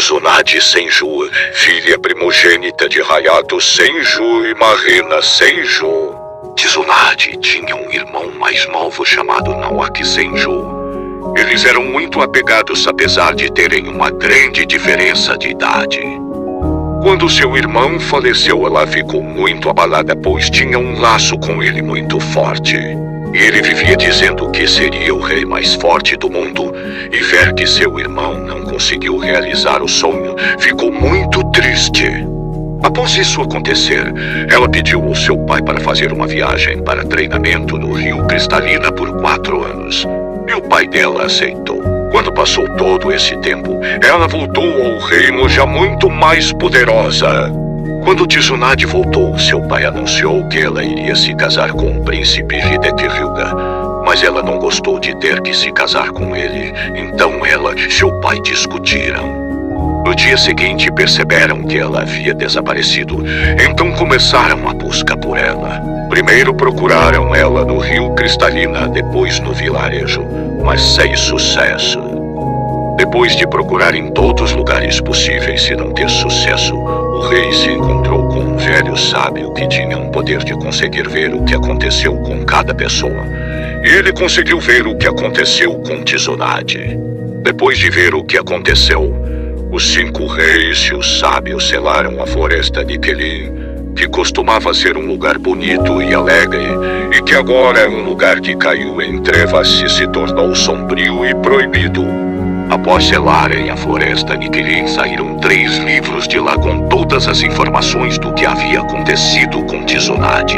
Tsunade Senju, filha primogênita de Hayato Senju e Marina Senju. Tsunade tinha um irmão mais novo chamado Naoki Senju. Eles eram muito apegados apesar de terem uma grande diferença de idade. Quando seu irmão faleceu, ela ficou muito abalada, pois tinha um laço com ele muito forte. E ele vivia dizendo que seria o rei mais forte do mundo. E ver que seu irmão não conseguiu realizar o sonho, ficou muito triste. Após isso acontecer, ela pediu ao seu pai para fazer uma viagem para treinamento no Rio Cristalina por 4 anos. E o pai dela aceitou. Quando passou todo esse tempo, ela voltou ao reino já muito mais poderosa. Quando Tsunade voltou, seu pai anunciou que ela iria se casar com o príncipe Hideki Hyuga. Mas ela não gostou de ter que se casar com ele, então ela e seu pai discutiram. No dia seguinte perceberam que ela havia desaparecido, então começaram a busca por ela. Primeiro procuraram ela no Rio Cristalina, depois no vilarejo, mas sem sucesso. Depois de procurar em todos os lugares possíveis e não ter sucesso, o rei se encontrou com um velho sábio que tinha um poder de conseguir ver o que aconteceu com cada pessoa. E ele conseguiu ver o que aconteceu com Tsunade. Depois de ver o que aconteceu, os 5 reis e os sábios selaram a floresta de Quelin, que costumava ser um lugar bonito e alegre, e que agora é um lugar que caiu em trevas e se tornou sombrio e proibido. Após selarem a floresta de Quelin, saíram 3 livros de lá com todas as informações do que havia acontecido com Tsunade.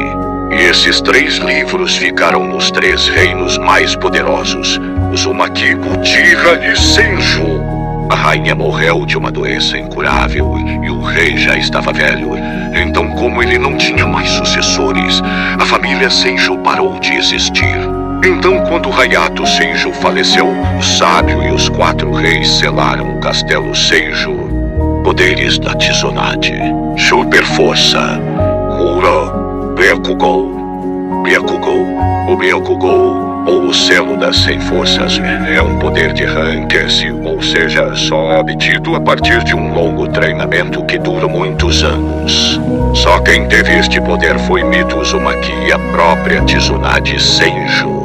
E esses 3 livros ficaram nos 3 reinos mais poderosos, Uzumaki, Uchiha e Senju. A rainha morreu de uma doença incurável e o rei já estava velho. Então, como ele não tinha mais sucessores, a família Senju parou de existir. Então, quando Hayato Senju faleceu, o sábio e os 4 reis selaram o castelo Senju. Poderes da Tsunade: super força, Hura, Byakugou. O Byakugou, ou o selo das 100 forças, é um poder de Rankesi, ou seja, só obtido a partir de um longo treinamento que dura muitos anos. Só quem teve este poder foi Mito Uzumaki e a própria Tsunade Senju.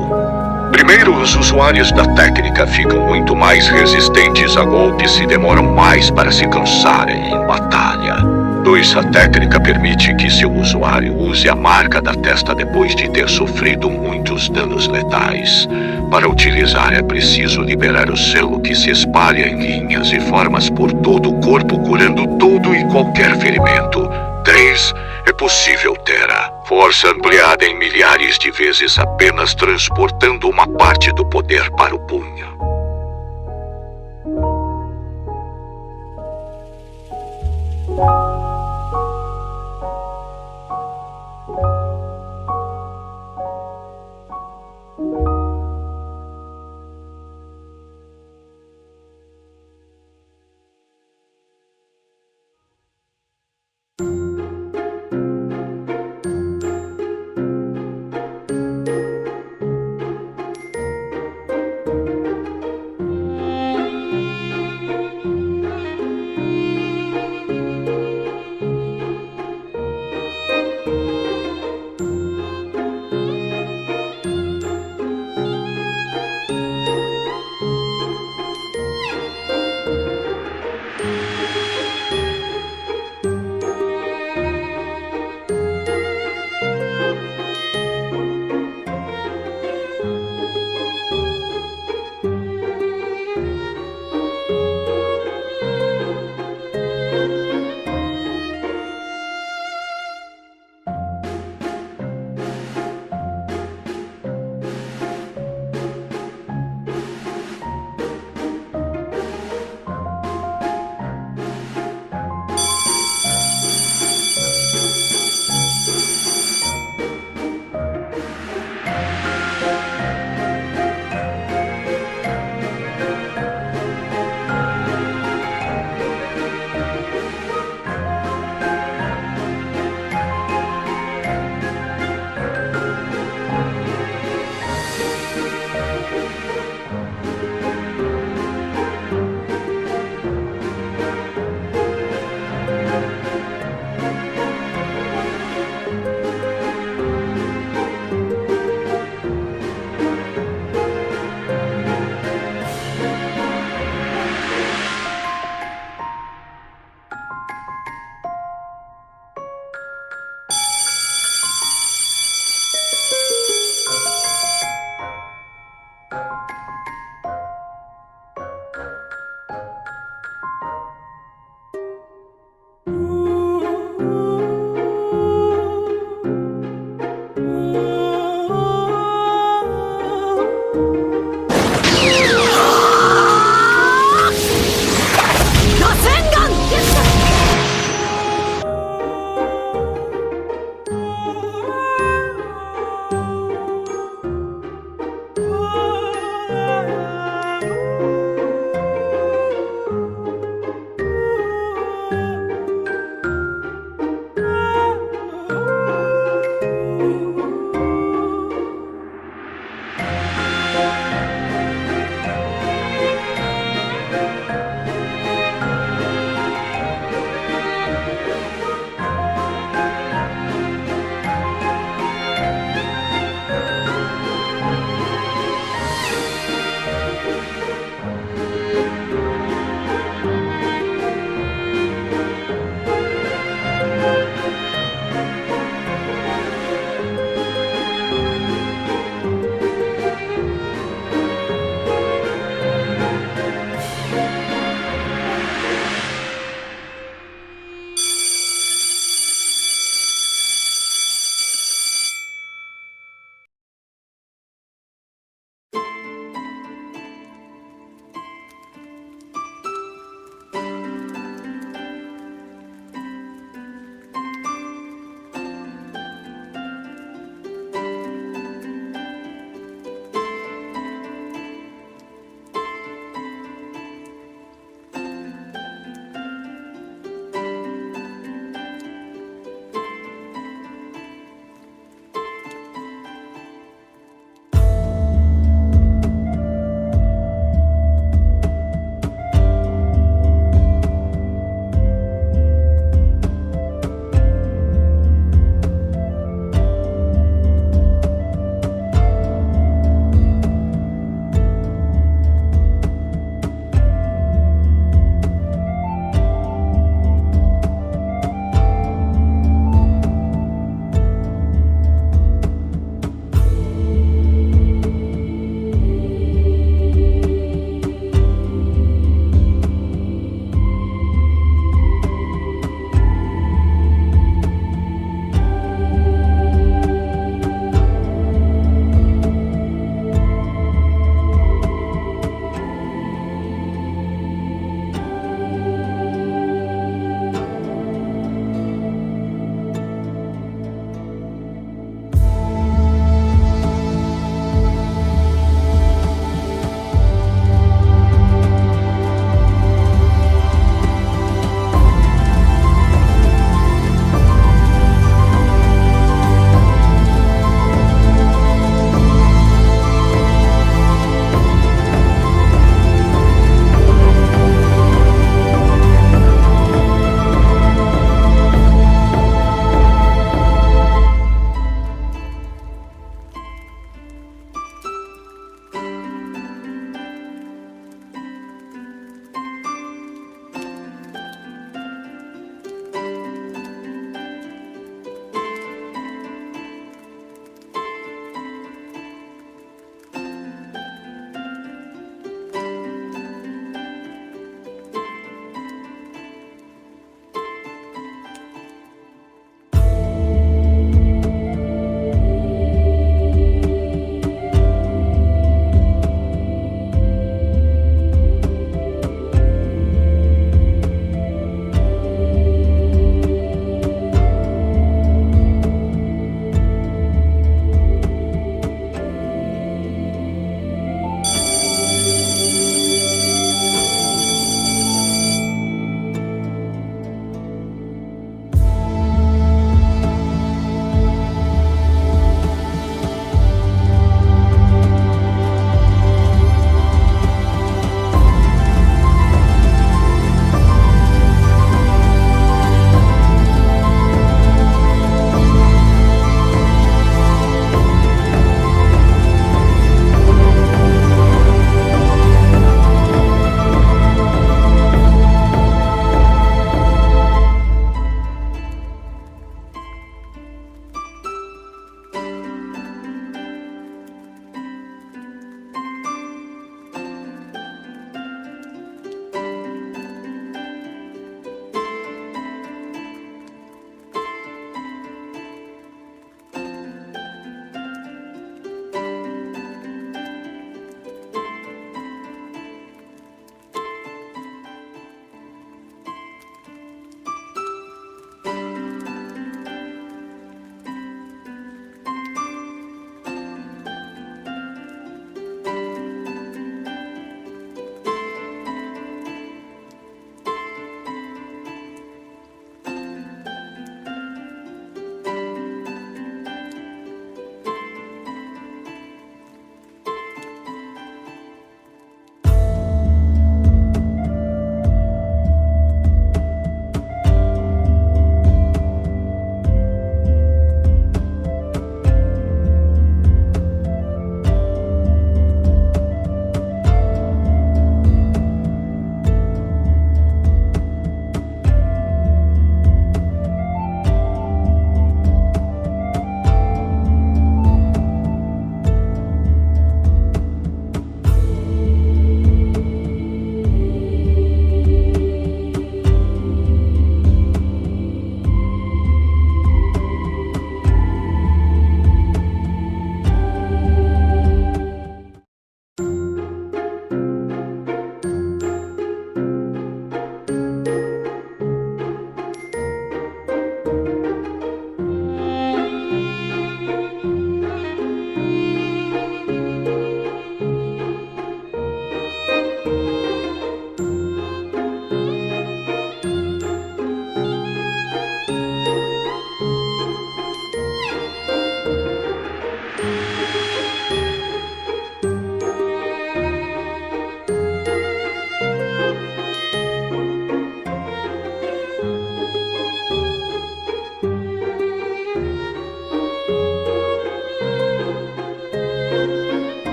Primeiro, os usuários da técnica ficam muito mais resistentes a golpes e demoram mais para se cansarem em batalha. 2. A técnica permite que seu usuário use a marca da testa depois de ter sofrido muitos danos letais. Para utilizar é preciso liberar o selo que se espalha em linhas e formas por todo o corpo, curando todo e qualquer ferimento. 3. É possível ter a força ampliada em milhares de vezes apenas transportando uma parte do poder para o punho.